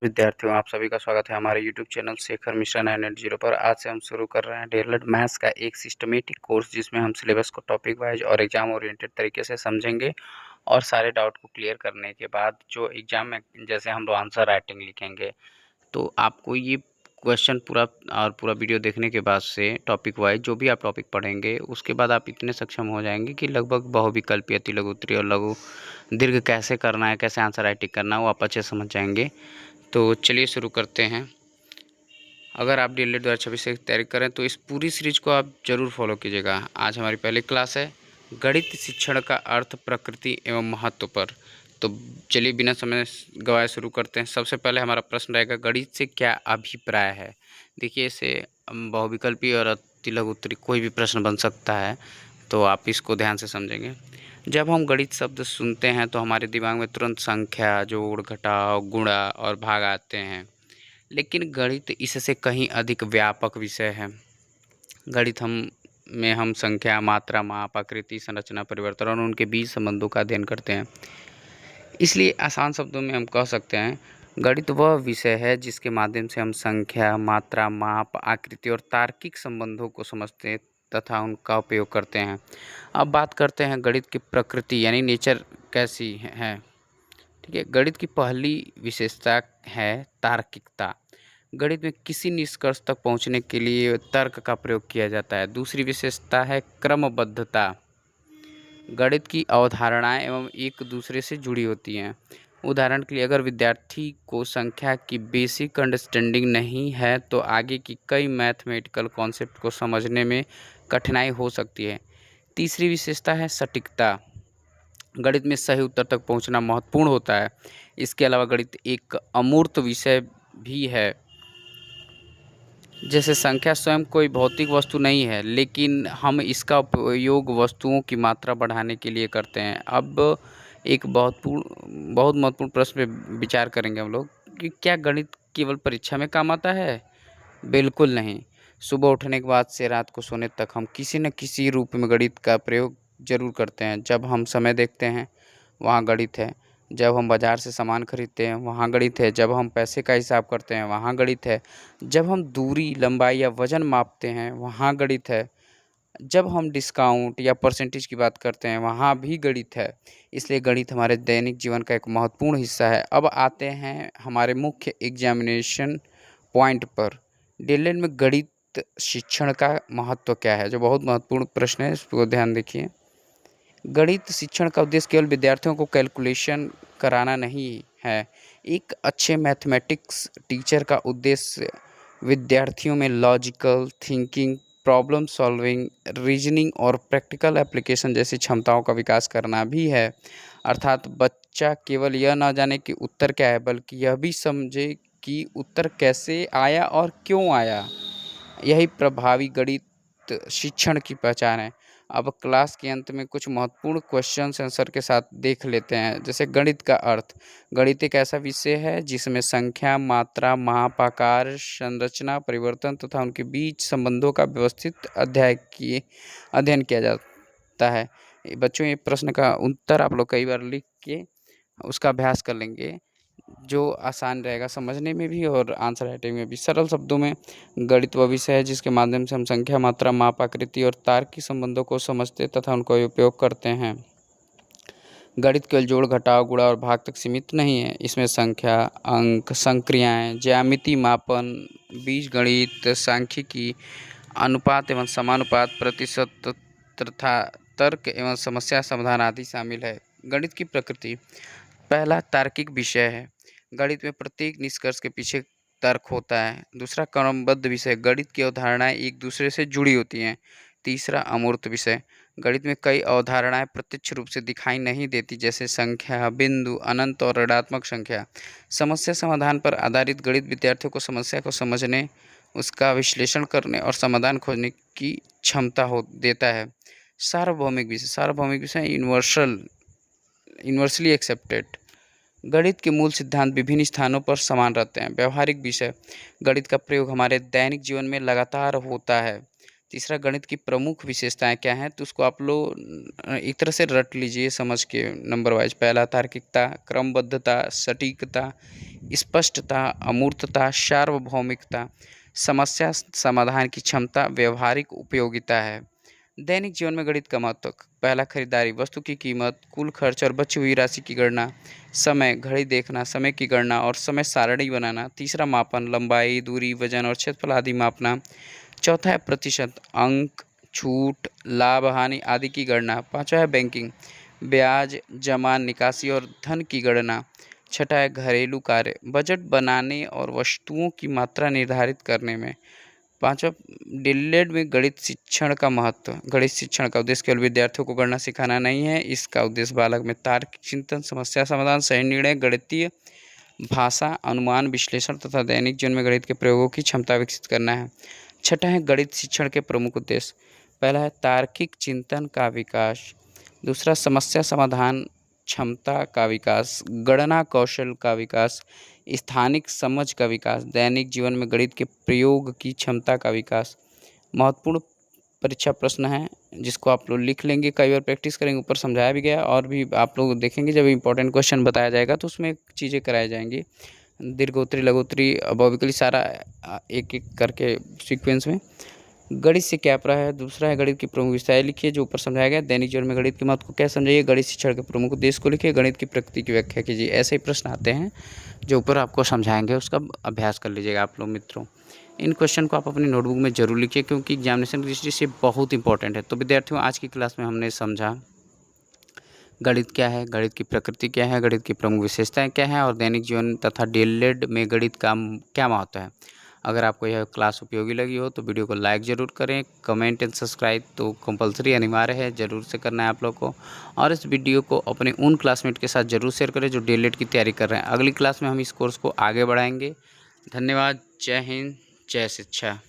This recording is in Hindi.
विद्यार्थियों, आप सभी का स्वागत है हमारे यूट्यूब चैनल शेखर मिशन 980 पर। आज से हम शुरू कर रहे हैं डीएलएड मैथ्स का एक सिस्टमेटिक कोर्स, जिसमें हम सिलेबस को टॉपिक वाइज और एग्जाम ओरिएंटेड तरीके से समझेंगे और सारे डाउट को क्लियर करने के बाद जो एग्जाम में जैसे हम लोग आंसर राइटिंग लिखेंगे, तो आपको ये क्वेश्चन पूरा वीडियो देखने के बाद से टॉपिक वाइज जो भी आप टॉपिक पढ़ेंगे, उसके बाद आप इतने सक्षम हो जाएंगे कि लगभग बहुविकल्पीय, अति लघु, उत्तरीय और लघु दीर्घ कैसे करना है, कैसे आंसर राइटिंग करना है, वो आप अच्छे समझ जाएंगे। तो चलिए शुरू करते हैं। अगर आप डीएलएड 2026 से तैयारी करें तो इस पूरी सीरीज को आप जरूर फॉलो कीजिएगा। आज हमारी पहली क्लास है गणित शिक्षण का अर्थ, प्रकृति एवं महत्व पर। तो चलिए बिना समय गवाए शुरू करते हैं। सबसे पहले हमारा प्रश्न रहेगा, गणित से क्या अभिप्राय है। देखिए, इसे बहुविकल्पी और अति लघु उत्तरी कोई भी प्रश्न बन सकता है, तो आप इसको ध्यान से समझेंगे। जब हम गणित शब्द सुनते हैं तो हमारे दिमाग में तुरंत संख्या, जोड़, घटाव, गुणा और भाग आते हैं, लेकिन गणित इससे कहीं अधिक व्यापक विषय है। गणित हम संख्या, मात्रा, माप, आकृति, संरचना, परिवर्तन और उनके बीच संबंधों का अध्ययन करते हैं। इसलिए आसान शब्दों में हम कह सकते हैं, गणित वह विषय है जिसके माध्यम से हम संख्या, मात्रा, माप, आकृति और तार्किक संबंधों को समझते हैं तथा उनका उपयोग करते हैं। अब बात करते हैं गणित की प्रकृति यानी नेचर कैसी है। ठीक है, गणित की पहली विशेषता है तार्किकता। गणित में किसी निष्कर्ष तक पहुंचने के लिए तर्क का प्रयोग किया जाता है। दूसरी विशेषता है क्रमबद्धता। गणित की अवधारणाएं एवं एक दूसरे से जुड़ी होती हैं। उदाहरण के लिए, अगर विद्यार्थी को संख्या की बेसिक अंडरस्टैंडिंग नहीं है तो आगे की कई मैथमेटिकल कॉन्सेप्ट को समझने में कठिनाई हो सकती है। तीसरी विशेषता है सटीकता। गणित में सही उत्तर तक पहुंचना महत्वपूर्ण होता है। इसके अलावा गणित एक अमूर्त विषय भी है। जैसे संख्या स्वयं कोई भौतिक वस्तु नहीं है, लेकिन हम इसका उपयोग वस्तुओं की मात्रा बढ़ाने के लिए करते हैं। अब एक बहुत महत्वपूर्ण प्रश्न पे विचार करेंगे हम लोग कि क्या गणित केवल परीक्षा में काम आता है? बिल्कुल नहीं। सुबह उठने के बाद से रात को सोने तक हम किसी न किसी रूप में गणित का प्रयोग जरूर करते हैं। जब हम समय देखते हैं, वहाँ गणित है। जब हम बाज़ार से सामान खरीदते हैं, वहाँ गणित है। जब हम पैसे का हिसाब करते हैं, वहाँ गणित है। जब हम दूरी, लंबाई या वज़न मापते हैं, वहाँ गणित है। जब हम डिस्काउंट या परसेंटेज की बात करते हैं, वहाँ भी गणित है। इसलिए गणित हमारे दैनिक जीवन का एक महत्वपूर्ण हिस्सा है। अब आते हैं हमारे मुख्य एग्जामिनेशन पॉइंट पर। डीएलएड में गणित शिक्षण का महत्व क्या है, जो बहुत महत्वपूर्ण प्रश्न है, इसको ध्यान देखिए। गणित शिक्षण का उद्देश्य केवल विद्यार्थियों को कैलकुलेशन कराना नहीं है। एक अच्छे मैथमेटिक्स टीचर का उद्देश्य विद्यार्थियों में logical thinking, problem solving, reasoning और प्रैक्टिकल एप्लीकेशन जैसी क्षमताओं का विकास करना भी है। अर्थात बच्चा केवल यह ना जाने कि उत्तर क्या है, बल्कि यह भी समझे कि उत्तर कैसे आया और क्यों आया। यही प्रभावी गणित शिक्षण की पहचान है। अब क्लास के अंत में कुछ महत्वपूर्ण क्वेश्चन आंसर के साथ देख लेते हैं। जैसे गणित का अर्थ। गणित एक ऐसा विषय है जिसमें संख्या, मात्रा, माप, आकार, संरचना, परिवर्तन तथा उनके बीच संबंधों का व्यवस्थित अध्ययन किया जाता है। बच्चों, ये प्रश्न का उत्तर आप लोग कई बार लिख के उसका अभ्यास कर लेंगे, जो आसान रहेगा समझने में भी और आंसर राइटिंग में भी। सरल शब्दों में, गणित वह विषय है जिसके माध्यम से हम संख्या, मात्रा, माप, आकृति और तार्किक संबंधों को समझते तथा उनका उपयोग करते हैं। गणित केवल जोड़, घटाव, गुणा और भाग तक सीमित नहीं है। इसमें संख्या, अंक, संक्रियाएं, ज्यामिति, मापन, बीजगणित, सांख्यिकी, अनुपात एवं समानुपात, प्रतिशत तथा तर्क एवं समस्या समाधान आदि शामिल है। गणित की प्रकृति। पहला, तार्किक विषय है। गणित में प्रत्येक निष्कर्ष के पीछे तर्क होता है। दूसरा, क्रमबद्ध विषय। गणित की अवधारणाएं एक दूसरे से जुड़ी होती हैं। तीसरा, अमूर्त विषय। गणित में कई अवधारणाएं प्रत्यक्ष रूप से दिखाई नहीं देती, जैसे संख्या, बिंदु, अनंत और ऋणात्मक संख्या। समस्या समाधान पर आधारित गणित विद्यार्थियों को समस्या को समझने, उसका विश्लेषण करने और समाधान खोजने की क्षमता देता है। सार्वभौमिक विषय। सार्वभौमिक विषय यूनिवर्सली एक्सेप्टेड। गणित के मूल सिद्धांत विभिन्न स्थानों पर समान रहते हैं। व्यवहारिक विषय। गणित का प्रयोग हमारे दैनिक जीवन में लगातार होता है। तीसरा, गणित की प्रमुख विशेषताएं क्या हैं, तो उसको आप लोग एक तरह से रट लीजिए समझ के नंबर वाइज। पहला, तार्किकता, क्रमबद्धता, सटीकता, स्पष्टता, अमूर्तता, सार्वभौमिकता, समस्या समाधान की क्षमता, व्यवहारिक उपयोगिता है। दैनिक जीवन में गणित का महत्व। पहला, खरीदारी, वस्तु की कीमत, कुल खर्च और बची हुई राशि की गणना। समय, घड़ी देखना, समय की गणना और समय सारणी बनाना। तीसरा, मापन, लंबाई, दूरी, वजन और क्षेत्रफल आदि मापना। चौथा है प्रतिशत, अंक, छूट, लाभ, हानि आदि की गणना। पांचवा है बैंकिंग, ब्याज, जमा, निकासी और धन की गणना। छठा है घरेलू कार्य, बजट बनाने और वस्तुओं की मात्रा निर्धारित करने में। पांचवा, डीएलएड में गणित शिक्षण का महत्व। गणित शिक्षण का उद्देश्य केवल विद्यार्थियों को गणना सिखाना नहीं है, इसका उद्देश्य बालक में तर्क, चिंतन, समस्या समाधान, सही निर्णय, गणितीय भाषा, अनुमान, विश्लेषण तथा दैनिक जीवन में गणित के प्रयोगों की क्षमता विकसित करना है। छठा है गणित शिक्षण के प्रमुख उद्देश्य। पहला है तार्किक चिंतन का विकास। दूसरा, समस्या समाधान क्षमता का विकास, गणना कौशल का विकास, स्थानिक समझ का विकास, दैनिक जीवन में गणित के प्रयोग की क्षमता का विकास। महत्वपूर्ण परीक्षा प्रश्न है जिसको आप लोग लिख लेंगे, कई बार प्रैक्टिस करेंगे, ऊपर समझाया भी गया और भी आप लोग देखेंगे जब इंपॉर्टेंट क्वेश्चन बताया जाएगा तो उसमें चीज़ें कराई जाएंगी, दीर्घोत्तरी, लघुत्तरी, भौमिकली, सारा एक एक करके सीक्वेंस में। गणित से क्या प्राप्त है, दूसरा है गणित की प्रमुख विशेषताएं लिखिए जो ऊपर समझाया गया। दैनिक जीवन में गणित के महत्व को क्या समझिए, गणित शिक्षण के प्रमुख उद्देश्य को लिखिए, गणित की प्रकृति की व्याख्या कीजिए। ऐसे ही प्रश्न आते हैं जो ऊपर आपको समझाएंगे, उसका अभ्यास कर लीजिएगा आप लोग मित्रों। इन क्वेश्चन को आप अपनी नोटबुक में जरूर लिखिए क्योंकि एग्जामिनेशन की दृष्टि से बहुत इंपॉर्टेंट है। तो विद्यार्थियों, आज की क्लास में हमने समझा गणित क्या है, गणित की प्रकृति क्या है, गणित की प्रमुख विशेषताएं क्या हैं और दैनिक जीवन तथा डीएलएड में गणित का क्या महत्व है। अगर आपको यह क्लास उपयोगी लगी हो तो वीडियो को लाइक ज़रूर करें, कमेंट एंड सब्सक्राइब तो कंपलसरी अनिवार्य है, ज़रूर से करना है आप लोग को। और इस वीडियो को अपने उन क्लासमेट के साथ ज़रूर शेयर करें जो डीएलएड की तैयारी कर रहे हैं। अगली क्लास में हम इस कोर्स को आगे बढ़ाएंगे। धन्यवाद। जय हिंद, जय शिक्षा।